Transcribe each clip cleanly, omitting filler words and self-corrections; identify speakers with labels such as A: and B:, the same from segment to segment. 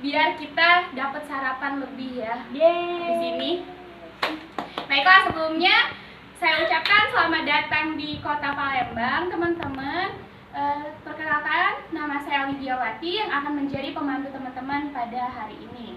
A: biar kita dapat sarapan lebih ya.
B: Yeay.
A: Di sini. Baiklah, sebelumnya saya ucapkan selamat datang di Kota Palembang, teman-teman. Perkenalkan, nama saya Widiawati yang akan menjadi pemandu teman-teman pada hari ini.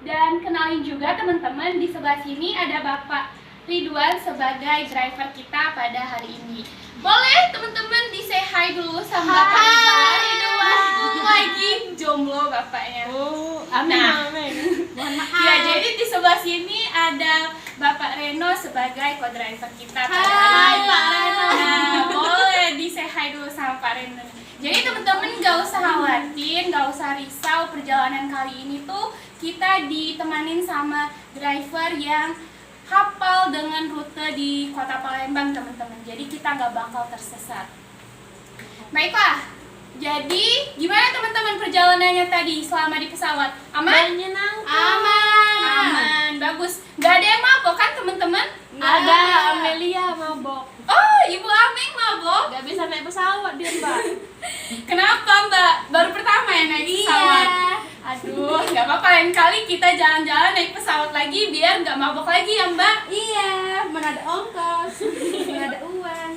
A: Dan kenalin juga teman-teman, di sebelah sini ada Bapak Ridwan sebagai driver kita pada hari ini. Boleh teman-teman di say hi dulu sama Bapak Ridwan. Lagi jomblo bapaknya.
B: Oh,
A: Nah,
B: amin. Mohon maaf.
A: ya, jadi di sebelah sini ada Bapak Reno sebagai co-driver kita pada hari
B: Hai
A: ini.
B: Pak Reno.
A: Nah, boleh di say hi dulu sama Pak Reno. Jadi teman-teman gak usah khawatir, gak usah risau, perjalanan kali ini tuh kita ditemanin sama driver yang hafal dengan rute di Kota Palembang, teman-teman. Jadi kita gak bakal tersesat. Baiklah, jadi gimana teman-teman perjalanannya tadi selama di pesawat? Aman?
B: Menyenangkan.
A: Aman, bagus. Gak ada yang mabok kan teman-teman?
B: Ada Amelia mabok.
A: Oh, Ibu Ameng mabok?
B: Gak bisa naik pesawat dia, Mbak.
A: Kenapa Mbak? Baru pertama ya naik pesawat? Aduh, gak apa-apa, lain kali kita jalan-jalan naik pesawat lagi biar gak mabok lagi ya Mbak.
B: Iya, mana ada ongkos, mana ada uang.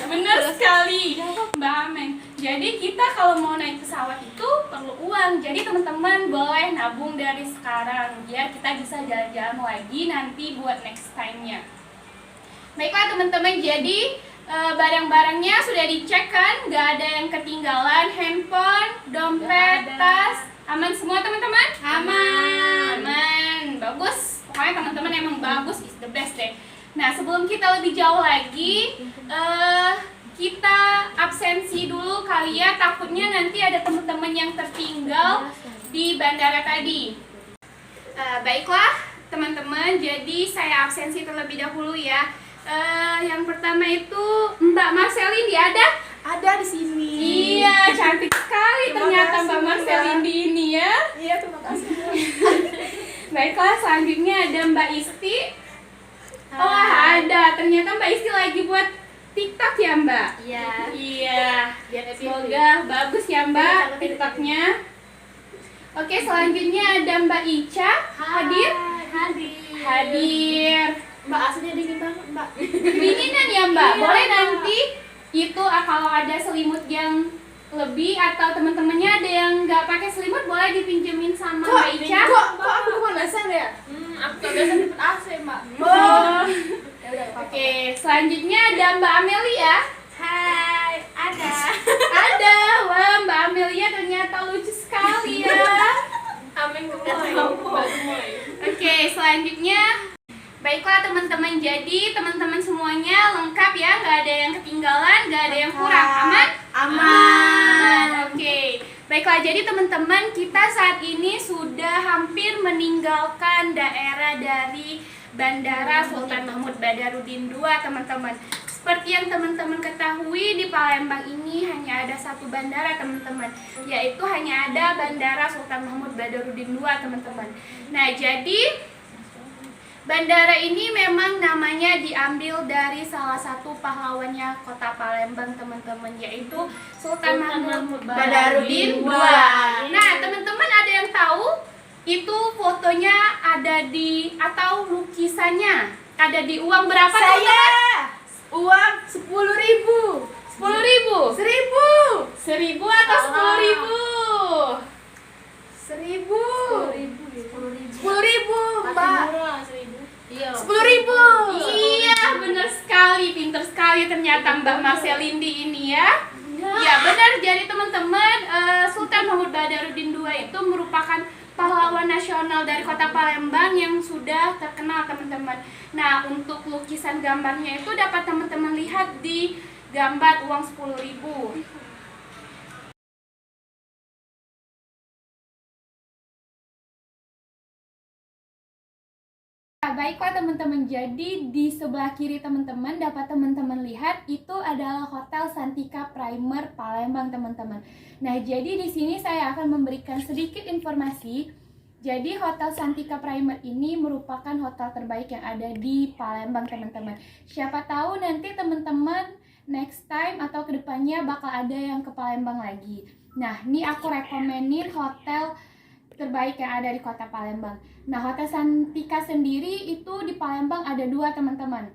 A: Bener sekali Mbak Ameng. Jadi kita kalau mau naik pesawat itu perlu uang. Jadi teman-teman boleh nabung dari sekarang biar kita bisa jalan-jalan lagi nanti buat next time-nya. Baiklah teman-teman, jadi barang-barangnya sudah dicek kan? Gak ada yang ketinggalan, handphone, dompet, tas, aman semua teman-teman? Aman, bagus. Pokoknya teman-teman emang bagus, is the best deh. Nah, sebelum kita lebih jauh lagi, kita absensi dulu kali ya, takutnya nanti ada teman-teman yang tertinggal di bandara tadi. Baiklah teman-teman, jadi saya absensi terlebih dahulu ya. Yang pertama itu Mbak Marcelindi ada?
B: Ada di sini.
A: Iya, cantik sekali
B: Terima
A: ternyata
B: kasih,
A: Mbak Marcelindi ini ya.
B: Iya, terima kasih.
A: Baiklah, selanjutnya ada Mbak Isti. Oh, ada. Ternyata Mbak Isti lagi buat TikTok ya, Mbak?
B: Iya.
A: Iya.
B: Biar
A: Semoga bagus ya, Mbak, TikToknya. Oke, selanjutnya ada Mbak Ica. Hadir? Hadir.
B: Mbak, aslinya dingin banget, Mbak.
A: Dinginan ya, Mbak?
B: Iya.
A: Boleh nanti itu kalau ada selimut yang lebih atau teman-temannya ada yang nggak pakai selimut boleh dipinjemin sama Mbak Ica.
B: Kok aku bukan dasar ya? Aku tak biasa di AC, Mbak.
A: Oh.
B: Ya udah,
A: Oke, selanjutnya ada Mbak Amelia.
B: Hai, ada.
A: Ada, wah Mbak Amelia ternyata lucu sekali ya.
B: Amin gemoy.
A: Oke, selanjutnya, baiklah teman-teman, jadi teman-teman semuanya lengkap ya, nggak ada yang ketinggalan, nggak ada yang kurang, aman?
B: Aman.
A: Oke, baiklah, jadi teman-teman kita saat ini sudah hampir meninggalkan daerah dari Bandara Sultan Mahmud Badarudin II, teman-teman. Seperti yang teman-teman ketahui, di Palembang ini hanya ada satu bandara, teman-teman, yaitu hanya ada Bandara Sultan Mahmud Badarudin II, teman-teman. Nah, jadi bandara ini memang namanya diambil dari salah satu pahlawannya Kota Palembang, teman-teman, yaitu Sultan Mahmud Badarudin II. Nah, teman-teman ada yang tahu itu fotonya ada di atau lukisannya ada di uang berapa?
B: Uang 10.000.
A: 10.000?
B: 1.000.
A: 1.000 atau 10.000?
B: 10.000, Mbak.
C: Iya.
B: 10.000.
A: Iya, benar sekali, pintar sekali ternyata Mbak Marcelindi ini ya. Ya benar, jadi teman-teman, Sultan Mahmud Badarudin II itu merupakan pahlawan nasional dari Kota Palembang yang sudah terkenal, teman-teman. Nah, untuk lukisan gambarnya itu dapat teman-teman lihat di gambar uang 10.000. Baiklah teman-teman, jadi di sebelah kiri teman-teman dapat teman-teman lihat itu adalah Hotel Santika Primer Palembang, teman-teman. Nah, jadi di sini saya akan memberikan sedikit informasi. Jadi Hotel Santika Primer ini merupakan hotel terbaik yang ada di Palembang, teman-teman. Siapa tahu nanti teman-teman next time atau kedepannya bakal ada yang ke Palembang lagi. Nah, ini aku rekomenin hotel terbaik yang ada di Kota Palembang. Nah, Hotel Santika sendiri itu di Palembang ada 2 teman-teman.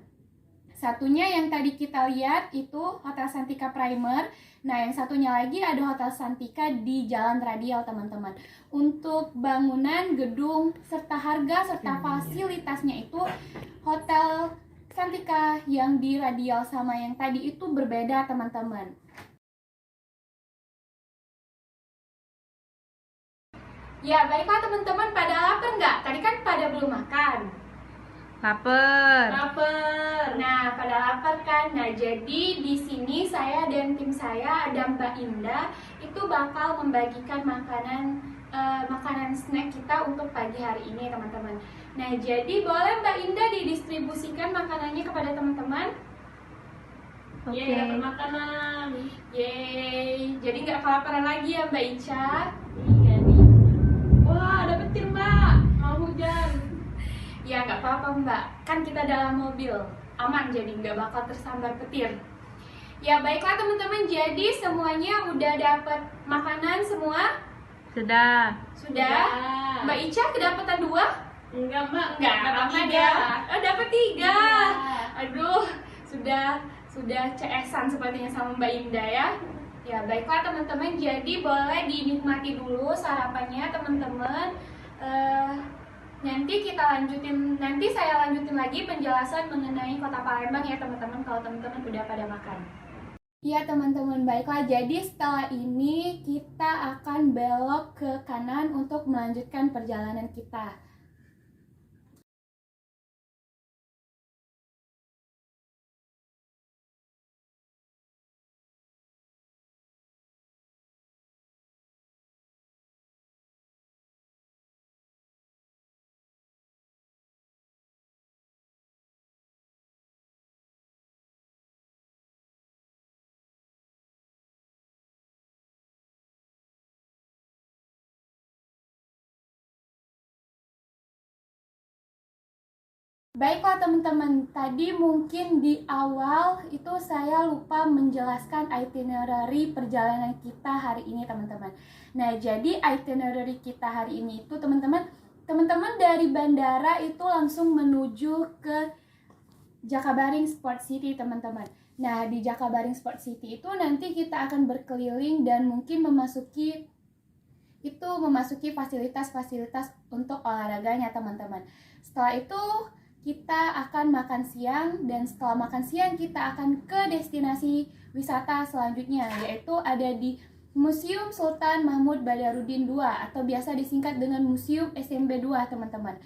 A: Satunya yang tadi kita lihat itu Hotel Santika Primer. Nah, yang satunya lagi ada Hotel Santika di Jalan Radial, teman-teman. Untuk bangunan, gedung, serta harga, serta fasilitasnya itu Hotel Santika yang di Radial sama yang tadi itu berbeda, teman-teman. Ya, baiklah teman-teman, pada lapar nggak? Tadi kan pada belum makan.
C: Lapar.
A: Nah, pada lapar kan. Nah, jadi di sini saya dan tim saya ada Mbak Indah itu bakal membagikan makanan snack kita untuk pagi hari ini, teman-teman. Nah, jadi boleh Mbak Indah didistribusikan makanannya kepada teman-teman?
C: Oke.
B: Yeay, dapat makanan.
A: Yeay, jadi nggak kelaparan lagi ya Mbak Ica?
B: Iya nih. Wah, ada petir Mbak. Mau hujan.
A: Ya nggak apa-apa Mbak, kan kita dalam mobil, aman jadi nggak bakal tersambar petir. Ya baiklah teman-teman, jadi semuanya udah dapat makanan semua?
C: Sudah.
A: Sudah? Mbak Ica kedapatan 2?
B: Enggak Mbak,
A: Nggak
B: dapat
A: apa-apa
B: 3.
A: ya. Oh dapat 3.
B: Iya.
A: Aduh, sudah CS-an sepertinya sama Mbak Indah ya. Ya baiklah teman-teman, jadi boleh dinikmati dulu sarapannya teman-teman. Nanti saya lanjutin lagi penjelasan mengenai Kota Palembang ya teman-teman, kalau teman-teman udah pada makan. Iya teman-teman, baiklah, jadi setelah ini kita akan belok ke kanan untuk melanjutkan perjalanan kita. Baiklah teman-teman, tadi mungkin di awal itu saya lupa menjelaskan itinerary perjalanan kita hari ini teman-teman. Nah, jadi itinerary kita hari ini itu teman-teman dari bandara itu langsung menuju ke Jakabaring Sport City teman-teman. Nah, di Jakabaring Sport City itu nanti kita akan berkeliling dan mungkin memasuki fasilitas-fasilitas untuk olahraganya teman-teman. Setelah itu kita akan makan siang, dan setelah makan siang kita akan ke destinasi wisata selanjutnya, yaitu ada di Museum Sultan Mahmud Badarudin II atau biasa disingkat dengan Museum SMB 2 teman-teman.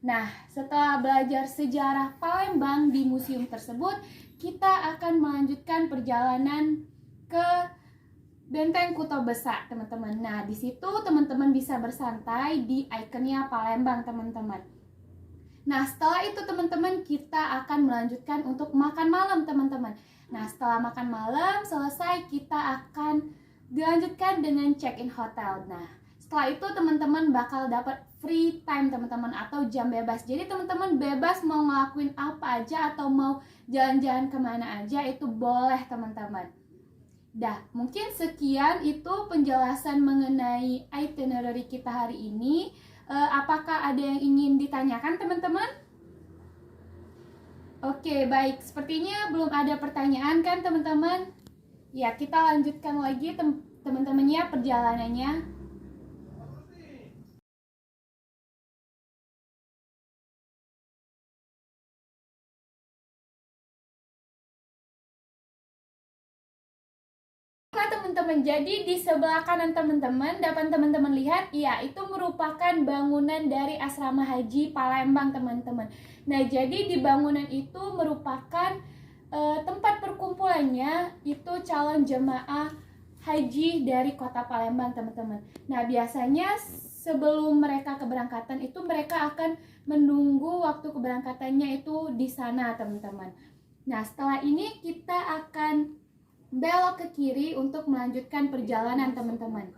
A: Nah, setelah belajar sejarah Palembang di museum tersebut, kita akan melanjutkan perjalanan ke Benteng Kuto Besa teman-teman. Nah, di situ teman-teman bisa bersantai di ikonnya Palembang teman-teman. Nah, setelah itu teman-teman kita akan melanjutkan untuk makan malam teman-teman. Nah, setelah makan malam selesai, kita akan dilanjutkan dengan check-in hotel. Nah, setelah itu teman-teman bakal dapat free time teman-teman atau jam bebas. Jadi teman-teman bebas mau ngelakuin apa aja atau mau jalan-jalan kemana aja itu boleh teman-teman. Dah, mungkin sekian itu penjelasan mengenai itinerary kita hari ini. Apakah ada yang ingin ditanyakan teman-teman? Oke, baik. Sepertinya belum ada pertanyaan kan teman-teman? Ya, kita lanjutkan lagi teman-temannya perjalanannya. Teman-teman, jadi di sebelah kanan teman-teman dapat teman-teman lihat, ya itu merupakan bangunan dari asrama haji Palembang teman-teman. Nah, jadi di bangunan itu merupakan tempat perkumpulannya itu calon jemaah haji dari Kota Palembang teman-teman. Nah, biasanya sebelum mereka keberangkatan itu mereka akan menunggu waktu keberangkatannya itu di sana teman-teman. Nah, setelah ini kita akan belok ke kiri untuk melanjutkan perjalanan teman-teman.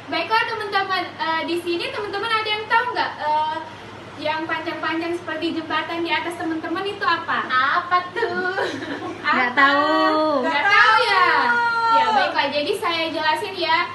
A: Baiklah teman-teman, di sini teman-teman ada yang tahu nggak yang panjang-panjang seperti jembatan di atas teman-teman itu apa?
B: Apa tuh?
C: Nggak
A: Apa?
C: tahu.
A: Nggak tahu ya? Ya baiklah, jadi saya jelasin ya.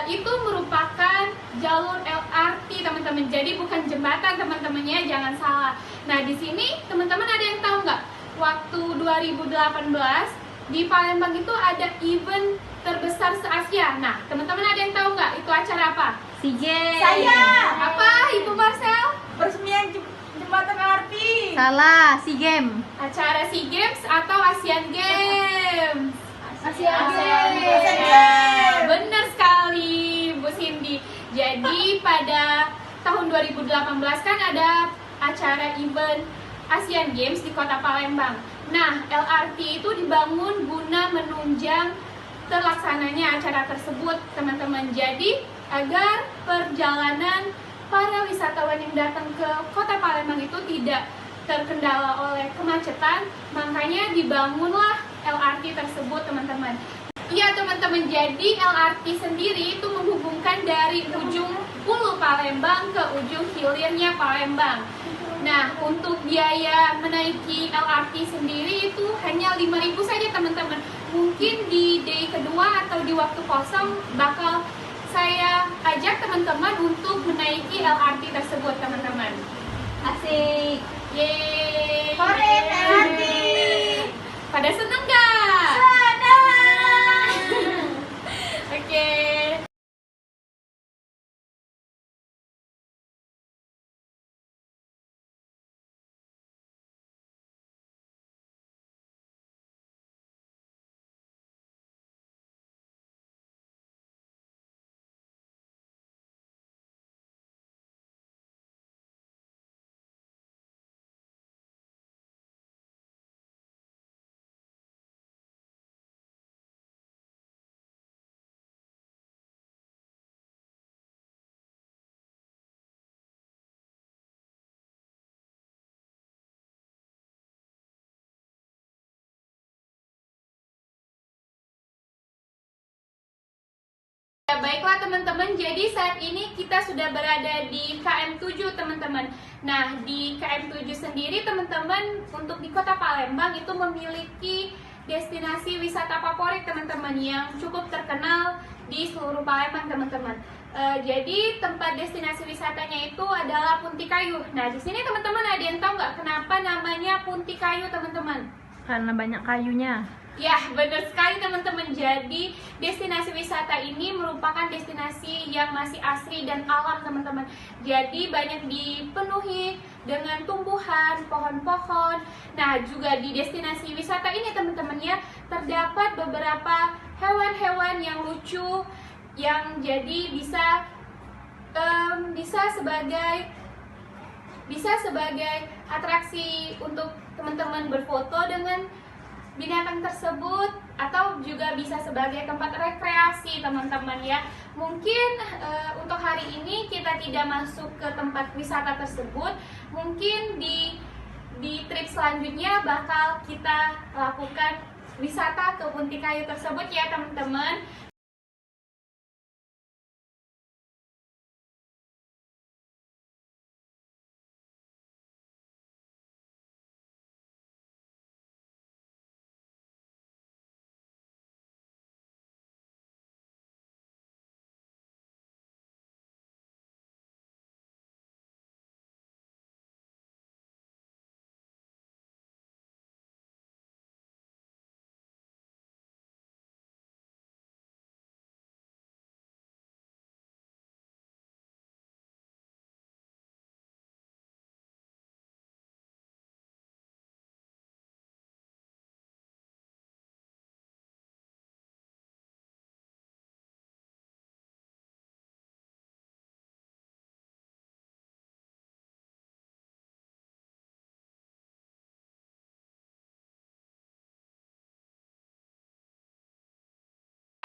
A: Itu merupakan jalur LRT teman-teman. Jadi bukan jembatan teman-temannya, jangan salah. Nah di sini teman-teman ada yang tahu nggak? Waktu 2018 di Palembang itu ada event terbesar se-Asia. Nah teman-teman ada yang tahu nggak? Itu acara apa?
C: SEA Games.
B: Saya.
A: Apa Ibu Marcel?
B: Peresmian jembatan LRT.
C: Salah, SEA Games.
A: Acara SEA Games atau Asian Games?
B: Asian
A: Games. Benar sekali Bu Cindy. Jadi pada tahun 2018 kan ada acara event Asian Games di Kota Palembang. Nah, LRT itu dibangun guna menunjang terlaksananya acara tersebut, teman-teman. Jadi, agar perjalanan para wisatawan yang datang ke Kota Palembang itu tidak terkendala oleh kemacetan, makanya dibangunlah LRT tersebut, teman-teman. Iya, teman-teman. Jadi, LRT sendiri itu menghubungkan dari ujung hulu Palembang ke ujung hilirnya Palembang. Nah, untuk biaya menaiki LRT sendiri itu hanya 5.000 saja, teman-teman. Mungkin di day kedua atau di waktu kosong bakal saya ajak teman-teman untuk menaiki LRT tersebut, teman-teman.
C: Asik.
A: Yeay!
B: Hore, LRT.
A: Pada seneng gak?
B: Senang.
A: Oke. Ya, baiklah teman-teman, jadi saat ini kita sudah berada di KM7 teman-teman. Nah, di KM7 sendiri teman-teman, untuk di Kota Palembang itu memiliki destinasi wisata favorit teman-teman yang cukup terkenal di seluruh Palembang, teman-teman. Jadi tempat destinasi wisatanya itu adalah Punti Kayu. Nah, di sini teman-teman ada yang tahu nggak kenapa namanya Punti Kayu, teman-teman?
C: Karena banyak kayunya.
A: Ya, benar sekali teman-teman. Jadi, destinasi wisata ini merupakan destinasi yang masih asri dan alam, teman-teman. Jadi, banyak dipenuhi dengan tumbuhan, pohon-pohon. Nah, juga di destinasi wisata ini, teman-teman ya, terdapat beberapa hewan-hewan yang lucu yang jadi bisa sebagai atraksi untuk teman-teman berfoto dengan binatang tersebut, atau juga bisa sebagai tempat rekreasi, teman-teman ya. Mungkin untuk hari ini kita tidak masuk ke tempat wisata tersebut. Mungkin di trip selanjutnya bakal kita lakukan wisata ke Punti Kayu tersebut ya, teman-teman.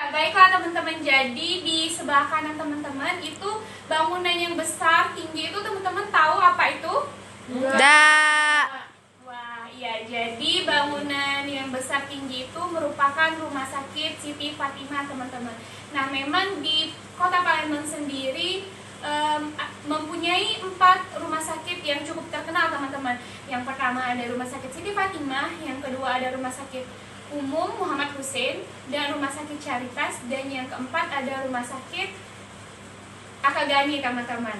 A: Baiklah teman-teman, jadi di sebelah kanan teman-teman itu bangunan yang besar tinggi itu, teman-teman tahu apa itu? Wah, iya, jadi bangunan yang besar tinggi itu merupakan Rumah Sakit Siti Fatimah, teman-teman. Nah, memang di Kota Palembang sendiri mempunyai 4 rumah sakit yang cukup terkenal teman-teman. Yang pertama ada Rumah Sakit Siti Fatimah, yang kedua ada Rumah Sakit Umum Muhammad Hussein, dan Rumah Sakit Caritas, dan yang keempat ada Rumah Sakit Akagani teman-teman.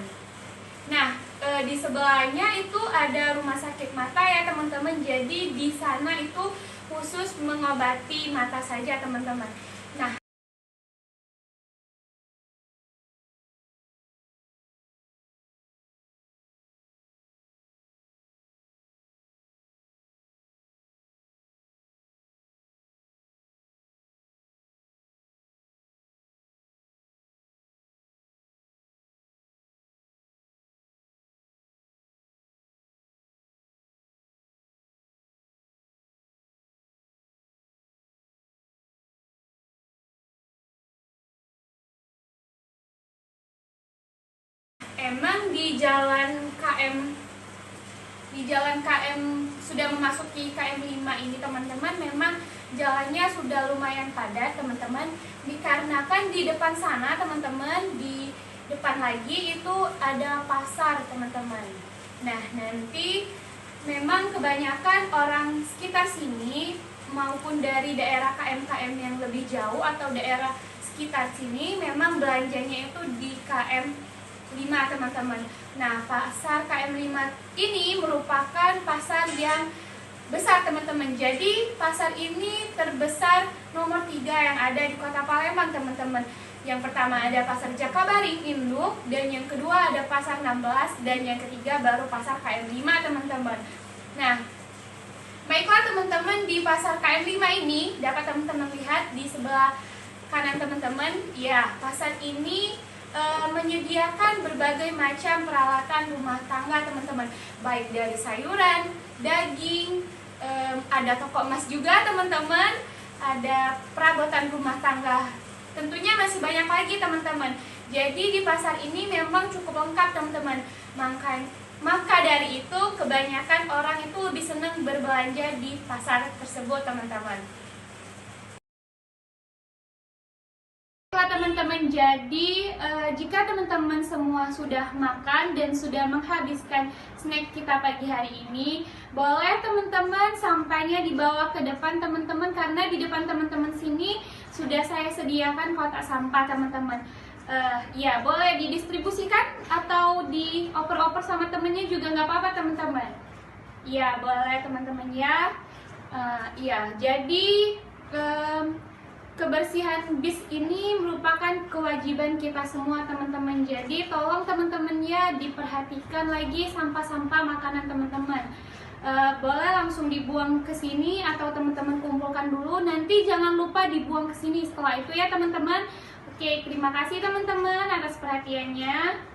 A: Nah, di sebelahnya itu ada Rumah Sakit Mata ya teman-teman. Jadi di sana itu khusus mengobati mata saja teman-teman. Nah, emang di jalan KM sudah memasuki KM 5 ini teman-teman, memang jalannya sudah lumayan padat teman-teman, dikarenakan di depan sana teman-teman, di depan lagi itu ada pasar teman-teman. Nah, nanti memang kebanyakan orang sekitar sini maupun dari daerah KM-KM yang lebih jauh atau daerah sekitar sini memang belanjanya itu di KM 5 teman-teman. Nah, pasar KM 5 ini merupakan pasar yang besar teman-teman. Jadi pasar ini terbesar nomor 3 yang ada di Kota Palembang teman-teman. Yang pertama ada Pasar Jakabaring Induk, dan yang kedua ada Pasar 16, dan yang ketiga baru Pasar KM 5 teman-teman. Nah, baiklah teman-teman, di Pasar KM 5 ini dapat teman-teman lihat di sebelah kanan teman-teman. Ya, pasar ini menyediakan berbagai macam peralatan rumah tangga teman-teman, baik dari sayuran, daging, ada toko emas juga teman-teman, ada perabotan rumah tangga, tentunya masih banyak lagi teman-teman. Jadi di pasar ini memang cukup lengkap teman-teman. Maka dari itu kebanyakan orang itu lebih senang berbelanja di pasar tersebut teman-teman. Teman-teman, jadi jika teman-teman semua sudah makan dan sudah menghabiskan snack kita pagi hari ini, boleh teman-teman sampahnya dibawa ke depan teman-teman, karena di depan teman-teman sini sudah saya sediakan kotak sampah teman-teman. Ya, boleh didistribusikan atau dioper-oper sama temennya juga nggak apa-apa teman-teman. Ya, boleh teman-teman ya. Ya, jadi kebersihan bis ini merupakan kewajiban kita semua teman-teman. Jadi tolong teman-teman ya diperhatikan lagi sampah-sampah makanan teman-teman. Boleh langsung dibuang ke sini atau teman-teman kumpulkan dulu. Nanti jangan lupa dibuang ke sini setelah itu ya teman-teman. Oke, terima kasih teman-teman atas perhatiannya.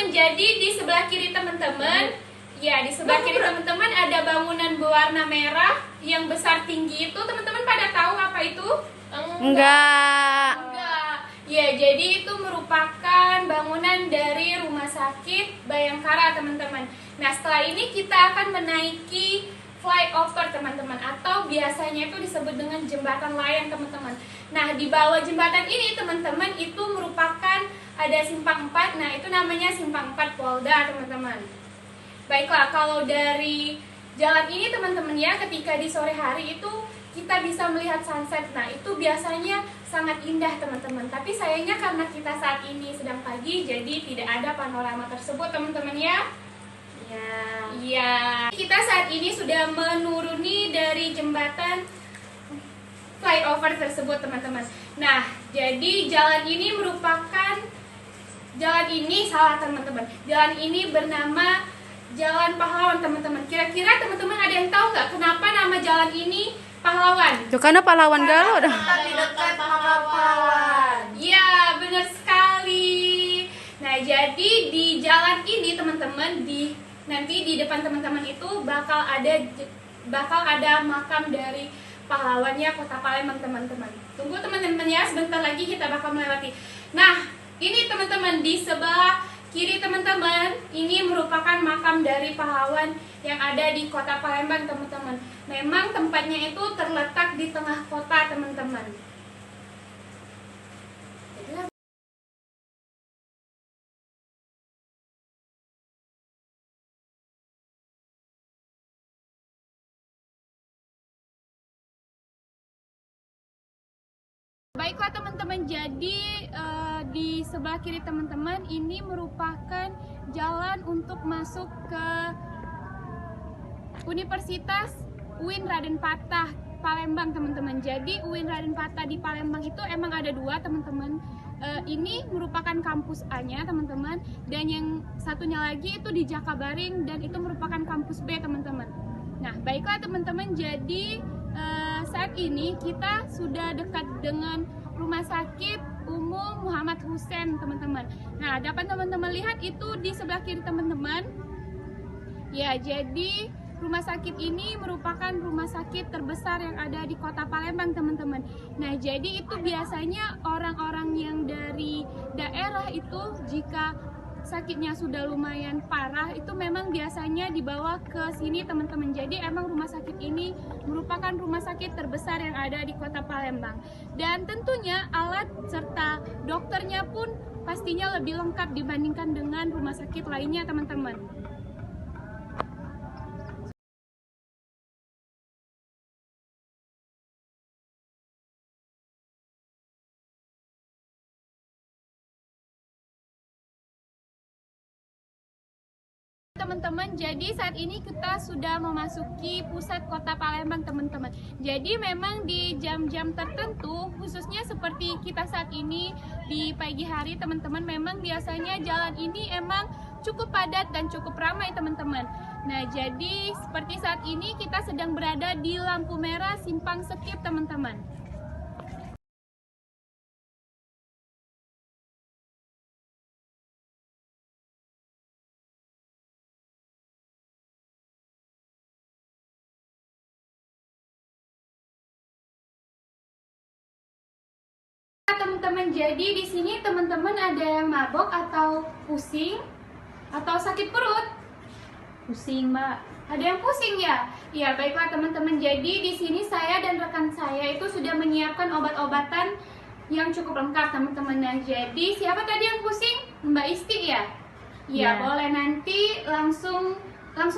A: Jadi di sebelah kiri teman-teman, ya di sebelah kiri teman-teman ada bangunan berwarna merah yang besar tinggi itu. Teman-teman pada tahu apa itu?
C: Enggak.
A: Ya, jadi itu merupakan bangunan dari Rumah Sakit Bayangkara teman-teman. Nah, setelah ini kita akan menaiki flyover teman-teman, atau biasanya itu disebut dengan jembatan layang teman-teman. Nah, di bawah jembatan ini teman-teman itu merupakan ada simpang 4. Nah, itu namanya simpang 4 Polda teman-teman. Baiklah, kalau dari jalan ini teman-teman ya, ketika di sore hari itu kita bisa melihat sunset. Nah, itu biasanya sangat indah teman-teman. Tapi sayangnya karena kita saat ini sedang pagi, jadi tidak ada panorama tersebut teman-teman ya. Iya. Kita saat ini sudah menuruni dari jembatan flyover tersebut teman-teman. Nah, jadi jalan ini salah teman-teman. Jalan ini bernama Jalan Pahlawan teman-teman. Kira-kira teman-teman ada yang tahu nggak kenapa nama jalan ini Pahlawan?
C: Itu karena pahlawan Galuh dah.
A: Di dekat pahlawan. Iya, benar sekali. Nah, jadi di jalan ini teman-teman, nanti di depan teman-teman itu bakal ada makam dari pahlawannya Kota Palembang teman-teman. Tunggu teman-teman ya, sebentar lagi kita bakal melewati. Nah, ini teman-teman di sebelah kiri teman-teman, ini merupakan makam dari pahlawan yang ada di kota Palembang teman-teman. Memang tempatnya itu terletak di tengah kota teman-teman. Baiklah teman-teman, jadi di sebelah kiri teman-teman ini merupakan jalan untuk masuk ke Universitas UIN Raden Patah Palembang teman-teman. Jadi UIN Raden Patah di Palembang itu emang ada dua teman-teman. Ini merupakan kampus A-nya teman-teman, dan yang satunya lagi itu di Jakabaring dan itu merupakan kampus B teman-teman. Nah baiklah teman-teman, jadi saat ini kita sudah dekat dengan Rumah Sakit Umum Muhammad Hussein teman-teman. Nah dapat teman-teman lihat itu di sebelah kiri teman-teman. Ya, jadi rumah sakit ini merupakan rumah sakit terbesar yang ada di kota Palembang teman-teman. Nah jadi itu biasanya orang-orang yang dari daerah itu jika sakitnya sudah lumayan parah itu memang biasanya dibawa ke sini teman-teman. Jadi emang rumah sakit ini merupakan rumah sakit terbesar yang ada di kota Palembang. Dan tentunya alat serta dokternya pun pastinya lebih lengkap dibandingkan dengan rumah sakit lainnya teman-teman. Teman-teman, jadi saat ini kita sudah memasuki pusat kota Palembang teman-teman. Jadi memang di jam-jam tertentu, khususnya seperti kita saat ini di pagi hari teman-teman, memang biasanya jalan ini emang cukup padat dan cukup ramai teman-teman. Nah jadi seperti saat ini kita sedang berada di lampu merah Simpang Sekip teman-teman. Teman-teman, jadi di sini teman-teman ada yang mabok atau pusing atau sakit perut?
B: Pusing, Mbak.
A: Ada yang pusing ya? Ya, baiklah teman-teman. Jadi di sini saya dan rekan saya itu sudah menyiapkan obat-obatan yang cukup lengkap teman-teman. Nah, jadi siapa tadi yang pusing? Mbak Isti ya? Ya, boleh nanti langsung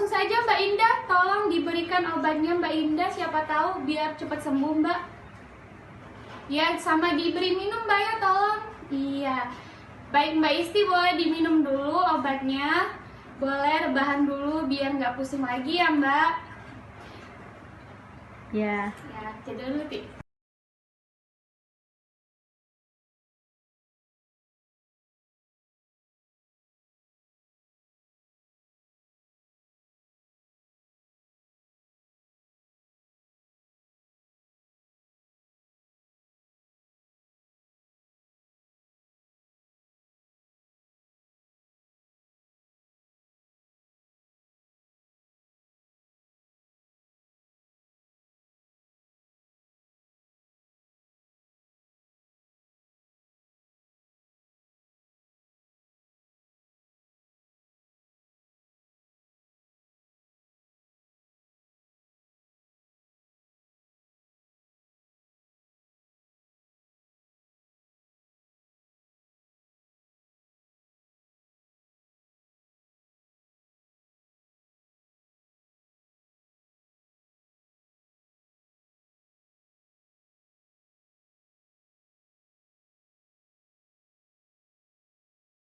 A: saja Mbak Indah, tolong diberikan obatnya Mbak Indah, siapa tahu biar cepat sembuh Mbak. Ya, sama diberi minum Mbak ya, tolong. Iya. Baik Mbak Isti, boleh diminum dulu obatnya. Boleh rebahan dulu biar nggak pusing lagi ya Mbak.
B: Ya.
A: Ya, jadi dulu Ti.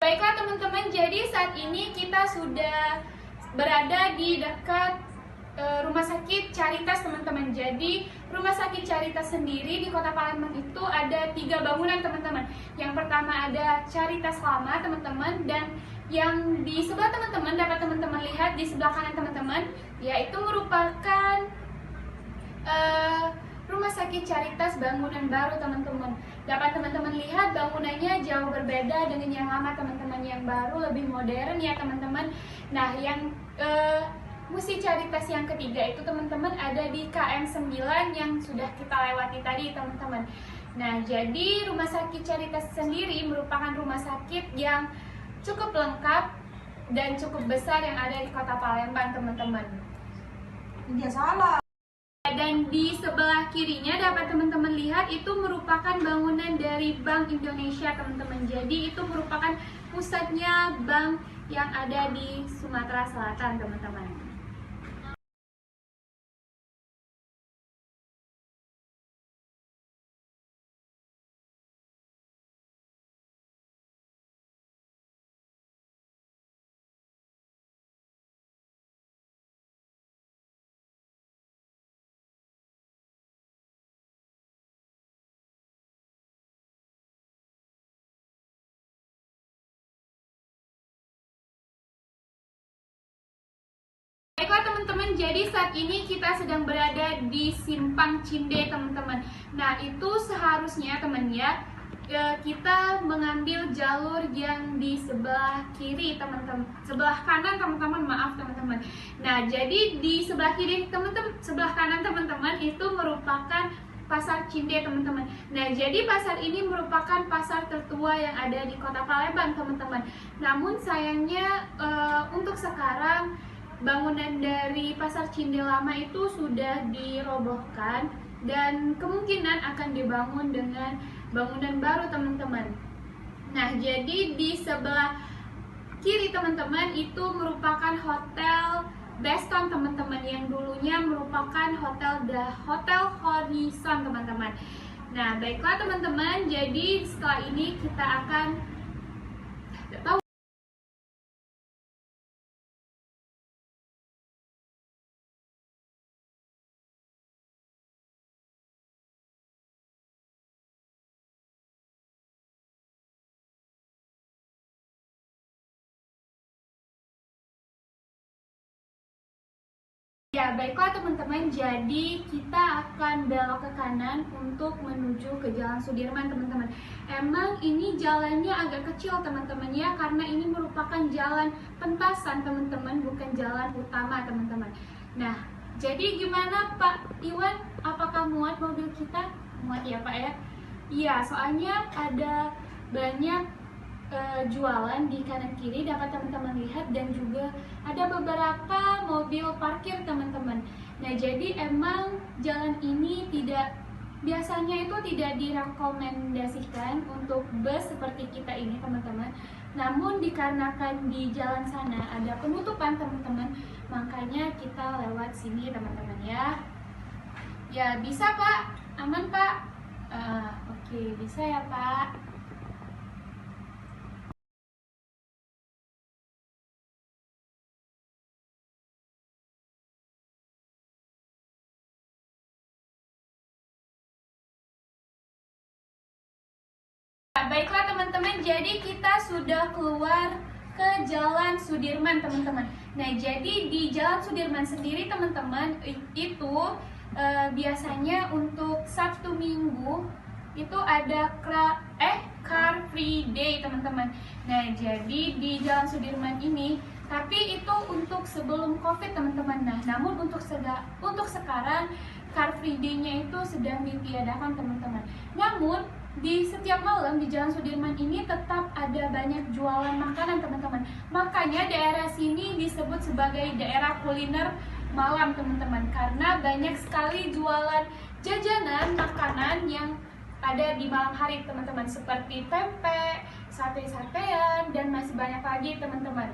A: Baiklah teman-teman, jadi saat ini kita sudah berada di dekat Rumah Sakit Caritas teman-teman. Jadi Rumah Sakit Caritas sendiri di kota Palembang itu ada 3 bangunan teman-teman. Yang pertama ada Caritas Lama teman-teman, dan yang di sebelah teman-teman dapat teman-teman lihat di sebelah kanan teman-teman, yaitu merupakan Rumah Sakit Caritas bangunan baru teman-teman. Dapat teman-teman lihat bangunannya jauh berbeda dengan yang lama teman-teman. Yang baru lebih modern ya teman-teman. Nah yang Musi Caritas yang ketiga itu teman-teman ada di KM 9 yang sudah kita lewati tadi teman-teman. Nah jadi Rumah Sakit Caritas sendiri merupakan rumah sakit yang cukup lengkap dan cukup besar yang ada di Kota Palembang, teman-teman.
B: Dia salah.
A: Dan di sebelah kirinya dapat teman-teman lihat itu merupakan bangunan dari Bank Indonesia, teman-teman. Jadi itu merupakan pusatnya bank yang ada di Sumatera Selatan, teman-teman. Baiklah teman-teman, jadi saat ini kita sedang berada di Simpang Cinde, teman-teman. Nah, itu seharusnya teman ya, kita mengambil jalur yang di sebelah kiri, teman-teman. Sebelah kanan, teman-teman, maaf teman-teman. Nah, jadi di sebelah kiri teman-teman, sebelah kanan teman-teman itu merupakan Pasar Cinde, teman-teman. Nah, jadi pasar ini merupakan pasar tertua yang ada di Kota Palembang, teman-teman. Namun sayangnya untuk sekarang bangunan dari Pasar Cinde lama itu sudah dirobohkan dan kemungkinan akan dibangun dengan bangunan baru, teman-teman. Nah, jadi di sebelah kiri teman-teman itu merupakan Hotel Beston, teman-teman, yang dulunya merupakan Hotel Horizon, teman-teman. Nah, baiklah teman-teman, jadi setelah ini kita akan tahu. Ya, baiklah teman-teman, jadi kita akan belok ke kanan untuk menuju ke Jalan Sudirman, teman-teman. Emang ini jalannya agak kecil, teman-teman ya, karena ini merupakan jalan pentasan, teman-teman, bukan jalan utama, teman-teman. Nah, jadi gimana Pak Iwan? Apakah muat mobil kita? Muat ya Pak ya? Iya, soalnya ada banyak jualan di kanan kiri dapat teman-teman lihat, dan juga ada beberapa mobil parkir, teman-teman. Nah, jadi emang jalan ini biasanya itu tidak direkomendasikan untuk bus seperti kita ini, teman-teman. Namun dikarenakan di jalan sana ada penutupan, teman-teman, makanya kita lewat sini, teman-teman ya. Ya, bisa Pak? Aman Pak? Oke, bisa ya Pak. Baiklah teman-teman, jadi kita sudah keluar ke Jalan Sudirman, teman-teman. Nah, jadi di Jalan Sudirman sendiri, teman-teman, itu biasanya untuk Sabtu Minggu itu ada Car Free Day, teman-teman. Nah, jadi di Jalan Sudirman ini, tapi itu untuk sebelum Covid, teman-teman. Nah, namun untuk sekarang Car Free Day-nya itu sedang ditiadakan, teman-teman. Namun di setiap malam di Jalan Sudirman ini tetap ada banyak jualan makanan, teman-teman. Makanya daerah sini disebut sebagai daerah kuliner malam, teman-teman, karena banyak sekali jualan jajanan makanan yang ada di malam hari, teman-teman, seperti pempek, sate-satean, dan masih banyak lagi, teman-teman.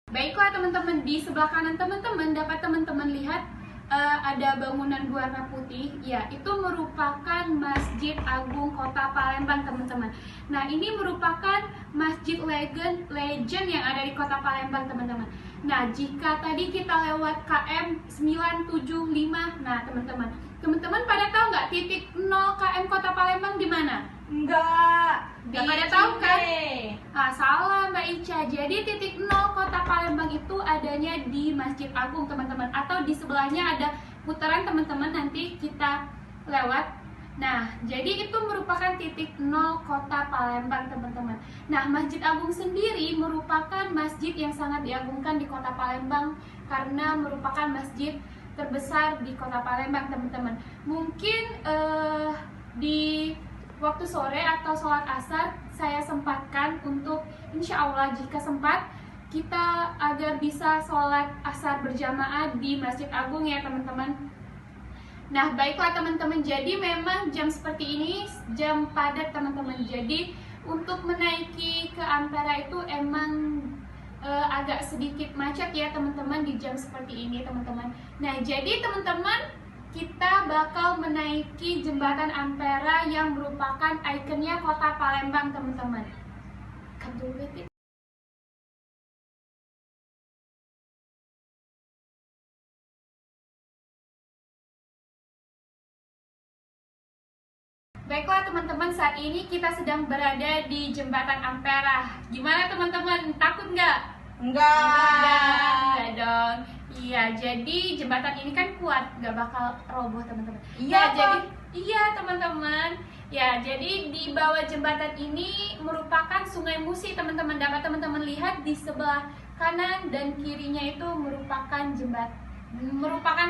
A: Baiklah teman-teman, di sebelah kanan teman-teman dapat teman-teman lihat ada bangunan berwarna putih, ya itu merupakan Masjid Agung Kota Palembang teman-teman. Nah ini merupakan masjid legend yang ada di Kota Palembang teman-teman. Nah jika tadi kita lewat KM 975, nah teman-teman pada tahu nggak titik 0 KM Kota Palembang di mana? Nggak pada tahu kan? Ah, salah Mbak Ica. Jadi titik 0 Kota Palembang itu adanya di Masjid Agung teman-teman, atau di sebelahnya ada putaran teman-teman, nanti kita lewat. Nah, jadi itu merupakan titik 0 Kota Palembang teman-teman. Nah, Masjid Agung sendiri merupakan masjid yang sangat diagungkan di Kota Palembang karena merupakan masjid terbesar di Kota Palembang teman-teman. Mungkin di waktu sore atau sholat asar saya sempatkan untuk, insya Allah jika sempat, kita agar bisa sholat asar berjamaah di Masjid Agung ya teman-teman. Nah baiklah teman-teman, jadi memang jam seperti ini jam padat teman-teman. Jadi untuk menaiki ke Ampera itu emang agak sedikit macet ya teman-teman di jam seperti ini teman-teman. Nah jadi teman-teman, kita bakal menaiki jembatan Ampera yang merupakan ikonnya Kota Palembang teman-teman. Baiklah teman-teman, saat ini kita sedang berada di jembatan Ampera. Gimana teman-teman, takut nggak? Enggak dong. Iya, jadi jembatan ini kan kuat, nggak bakal roboh teman-teman. Iya teman-teman. Ya, jadi di bawah jembatan ini merupakan Sungai Musi teman-teman. Dapat teman-teman lihat di sebelah kanan dan kirinya itu merupakan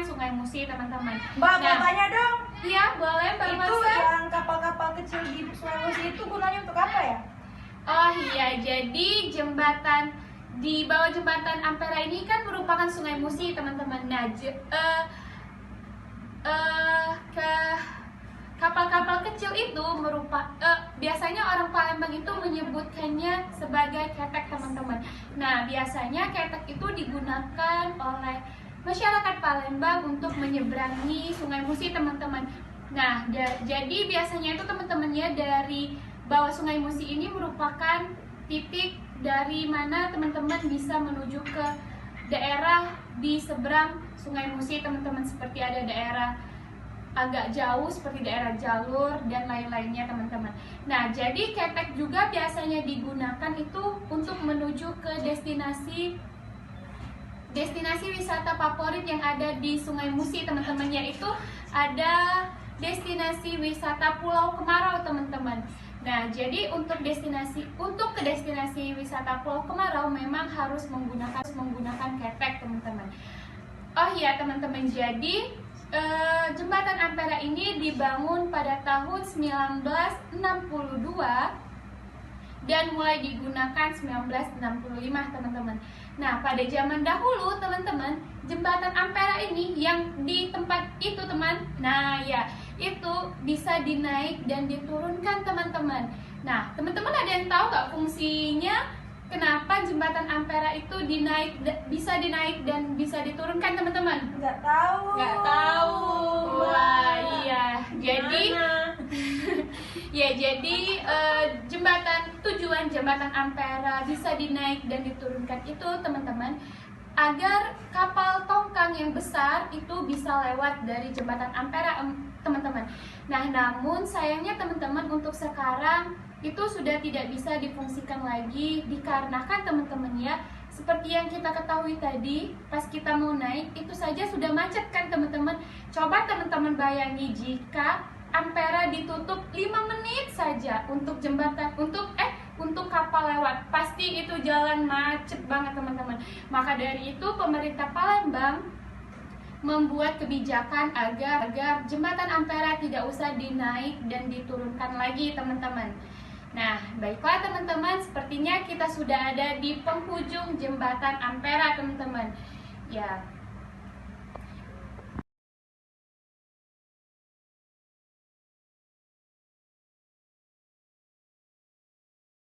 A: Sungai Musi teman-teman.
D: Mbak, mau tanya dong.
A: Iya, boleh Mbak
D: Itu
A: Masa.
D: yang kapal-kapal kecil di Sungai Musi itu gunanya untuk apa ya?
A: Oh iya, jadi di bawah jembatan Ampera ini kan merupakan Sungai Musi teman-teman. Nah, kapal-kapal kecil itu biasanya orang Palembang itu menyebutkannya sebagai ketek teman-teman. Nah biasanya ketek itu digunakan oleh masyarakat Palembang untuk menyeberangi Sungai Musi teman-teman. Nah jadi biasanya itu teman-temannya dari bawah Sungai Musi ini merupakan titik dari mana teman-teman bisa menuju ke daerah di seberang Sungai Musi teman-teman, seperti ada daerah agak jauh seperti daerah Jalur dan lain-lainnya teman-teman. Nah jadi ketek juga biasanya digunakan itu untuk menuju ke destinasi wisata favorit yang ada di Sungai Musi teman-teman, yaitu ada destinasi wisata Pulau Kemarau teman-teman. Nah jadi untuk ke destinasi wisata Pulau Kemarau memang harus menggunakan ketek teman-teman. Oh iya teman-teman, jadi jembatan Ampera ini dibangun pada tahun 1962 dan mulai digunakan 1965 teman-teman. Nah pada zaman dahulu teman-teman, jembatan Ampera ini yang di tempat itu nah ya itu bisa dinaik dan diturunkan teman-teman. Nah teman-teman ada yang tahu nggak fungsinya? Kenapa jembatan Ampera itu bisa dinaik dan bisa diturunkan teman-teman?
D: Nggak tahu.
A: Wah iya. Jadi tujuan jembatan Ampera bisa dinaik dan diturunkan itu teman-teman, agar kapal tongkang yang besar itu bisa lewat dari jembatan Ampera teman-teman. Nah namun sayangnya teman-teman, untuk sekarang itu sudah tidak bisa difungsikan lagi dikarenakan teman-teman ya, seperti yang kita ketahui tadi, pas kita mau naik itu saja sudah macet kan teman-teman. Coba teman-teman bayangi jika Ampera ditutup 5 menit saja untuk untuk kapal lewat, pasti itu jalan macet banget teman-teman. Maka dari itu pemerintah Palembang membuat kebijakan agar jembatan Ampera tidak usah dinaik dan diturunkan lagi teman-teman. Nah, baiklah teman-teman, sepertinya kita sudah ada di penghujung jembatan Ampera teman-teman. Ya.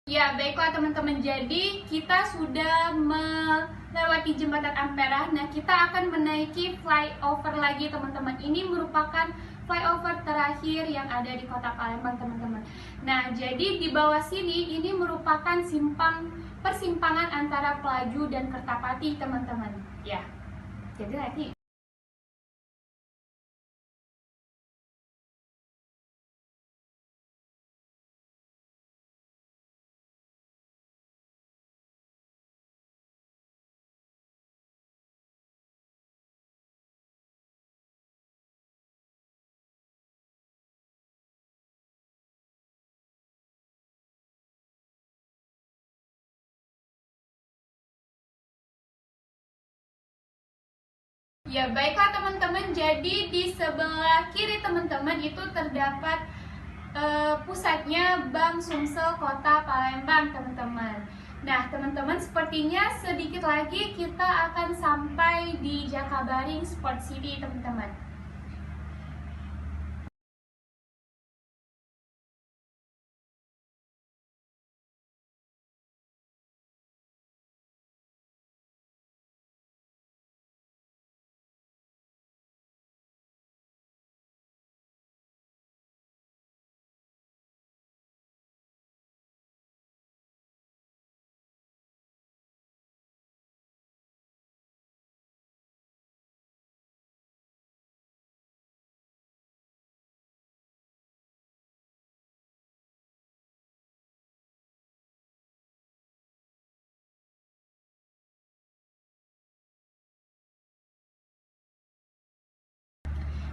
A: Ya, baik baiklah teman-teman, jadi kita sudah melewati jembatan Ampera. Nah, kita akan menaiki flyover lagi teman-teman. Ini merupakan flyover terakhir yang ada di Kota Palembang teman-teman. Nah, jadi di bawah sini ini merupakan persimpangan antara Pelaju dan Kertapati teman-teman. Ya, jadi nanti ya, baiklah teman-teman, jadi di sebelah kiri teman-teman itu terdapat pusatnya Bank Sumsel Kota Palembang teman-teman. Nah teman-teman, sepertinya sedikit lagi kita akan sampai di Jakabaring Sport City teman-teman.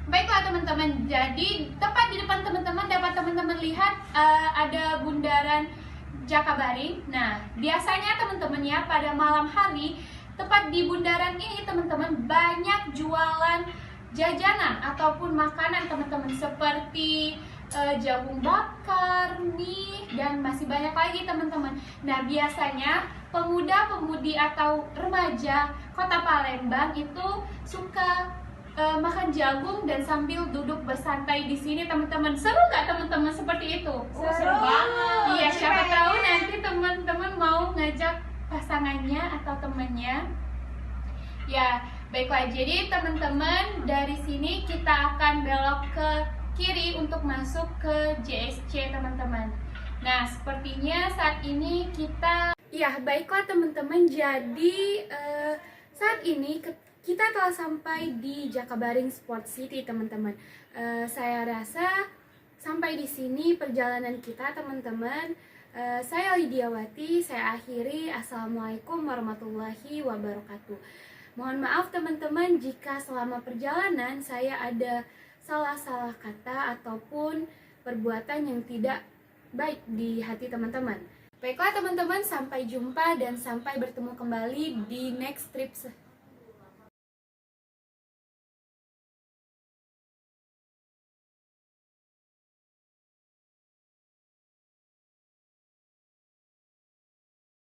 A: Baiklah teman-teman, jadi tepat di depan teman-teman dapat teman-teman lihat ada bundaran Jakabaring. Nah, biasanya teman-teman ya pada malam hari tepat di bundaran ini teman-teman banyak jualan jajanan ataupun makanan teman-teman seperti jagung bakar, mie, dan masih banyak lagi teman-teman. Nah, biasanya pemuda-pemudi atau remaja Kota Palembang itu suka makan jagung dan sambil duduk bersantai di sini teman-teman. Seru nggak teman-teman seperti itu?
D: Seru banget.
A: Iya, siapa tahu nanti teman-teman mau ngajak pasangannya atau temannya. Ya, baiklah. Jadi teman-teman, dari sini kita akan belok ke kiri untuk masuk ke JSC teman-teman. Nah, sepertinya saat ini kita... Ya, baiklah teman-teman. Jadi saat ini kita telah sampai di Jakabaring Sport City teman-teman. Saya rasa sampai di sini perjalanan kita teman-teman. Saya Lidiawati, saya akhiri. Assalamualaikum warahmatullahi wabarakatuh. Mohon maaf teman-teman jika selama perjalanan saya ada salah-salah kata ataupun perbuatan yang tidak baik di hati teman-teman. Baiklah teman-teman, sampai jumpa dan sampai bertemu kembali di next trip